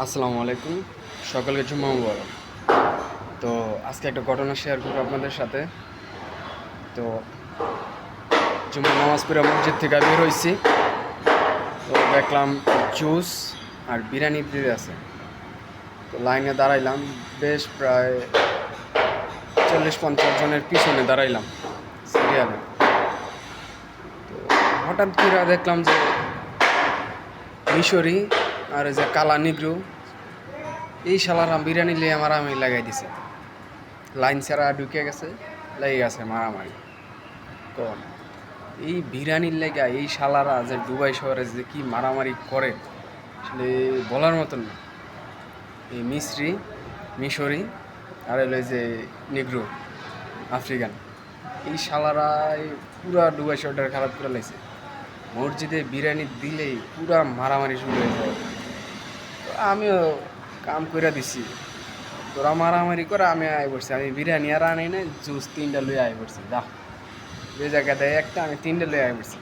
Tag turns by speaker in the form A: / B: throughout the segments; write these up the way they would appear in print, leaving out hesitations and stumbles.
A: আসসালামু আলাইকুম, সকলকে জুম্মা মুবারক। তো আজকে একটা ঘটনা শেয়ার করবো আপনাদের সাথে। তো জুম্মা নামাজ পড়ে মসজিদ থেকে বের হয়েছি, তো দেখলাম জুস আর বিরিয়ানি দিতে আছে। তো লাইনে দাঁড়াইলাম, বেশ প্রায় 40-50 জনের পিছনে দাঁড়াইলাম সিরিয়ালে। তো হঠাৎ করে দেখলাম যে মিশরি আর ওই যে কালা নিগ্রু, এই শালারা বিরিয়ানি লিয়ে মারামারি লাগাই দিছে। লাইন ছাড়া ঢুকে গেছে, লেগে গেছে মারামারি। কম এই বিরিয়ানির লেগা এই শালারা যে দুবাই শহরে যে কি মারামারি করে আসলে বলার মতন না। এই মিশরি আর হলো যে নিগ্রো আফ্রিকান, এই শালারাই পুরা দুবাই শহরটা খারাপ করে লাইছে। মসজিদে বিরিয়ানি দিলেই পুরা মারামারি শুরু হয়ে যায়। তো আমিও কাম করে দিছি, তোরা মারামারি করে আমি আয় পড়ছি। আমি বিরিয়ানি আর আনি না, জুস 3টা লয়ে আয় পড়ছি। দাহ, যে জায়গা দেয় একটা, আমি 3টে লয়ে আয় পড়ছি।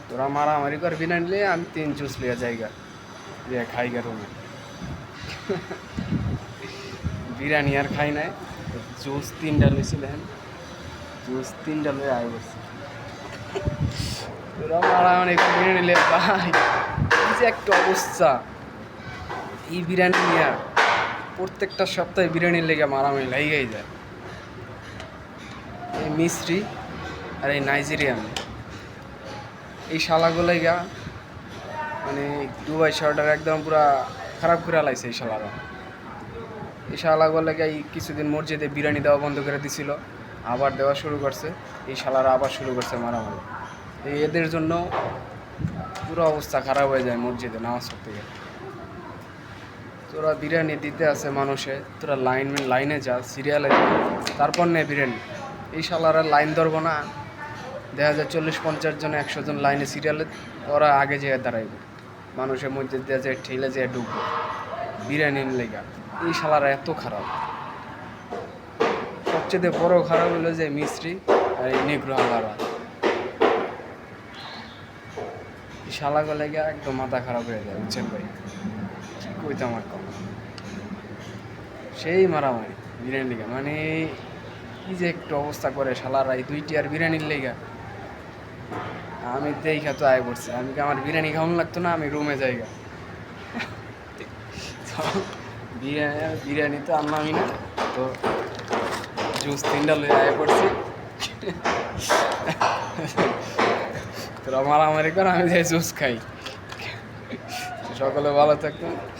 A: তোরা মারামারি করে বিরিয়ানি লিয়ে, আমি 3 জুস লিয়ে জায়গা লিয়ে খাইগা রুমে। বিরিয়ানি আর খাই নাই, জুস 3টা লইছিলেন, জুস 3টা লয়ে আয় পড়ছি। তোরা মারামারি করে বিরিয়ানি লিয়ে ভাই, এই যে একটা অবস্থা। এই বিরিয়ানি নিয়ে প্রত্যেকটা সপ্তাহে বিরিয়ানির লেগে মারামারি লাগাই যায়। এই মিস্ত্রি আর এই নাইজেরিয়ান, এই শালাগুলাই গা মানে দুবাই শহরটার একদম পুরা খারাপ করে লাইছে। এই শালাগুলো গা এই কিছুদিন মসজিদে বিরিয়ানি দেওয়া বন্ধ করে দিছিল, আবার দেওয়া শুরু করছে। এই শালারা আবার শুরু করছে মারামারি। এদের জন্য পুরো অবস্থা খারাপ হয়ে যায় মসজিদে নামাজ পড়তে গেলে। তোরা বিরিয়ানি দিতে আছে মানুষে, তোরা লাইনে যা, সিরিয়ালে যা, তারপর নে বিরিয়ানি। এই শালারা লাইন ধরবো না, দেখা যায় 40-50 জন 100 জন লাইনে সিরিয়ালে, ওরা আগে যেয়ে দাঁড়াইবে, মানুষের মধ্যে দিয়ে যে ঠেলে যেয়ে ঢুকবে বিরিয়ানির লেগা। এই শালারা এত খারাপ। সবচেয়ে বড় খারাপ হলো যে মিস্ত্রি আর এই নেগ্রো হালারা, এই শালাগুলো লেগে একদম মাথা খারাপ হয়ে যায়, বুঝছেন ভাই? কি কইতাম আর কম, সেই মারামারি বিরিয়ানির লেগা। মানে কি যে একটু অবস্থা করে শালারা এই 2টি আর বিরিয়ানির লেগা। আমি দেখা তো আয় পড়ছি, আমি আমার বিরিয়ানি খাওয়ানো লাগতো না, আমি রুমে যাইগা। বিরিয়ানি তো আনলামই না, তো জুস 3টা লয়ে আয় পড়ছি। তোরা মারামারি কর, আমি যাই জুস খাই। সকলে ভালো থাকবেন।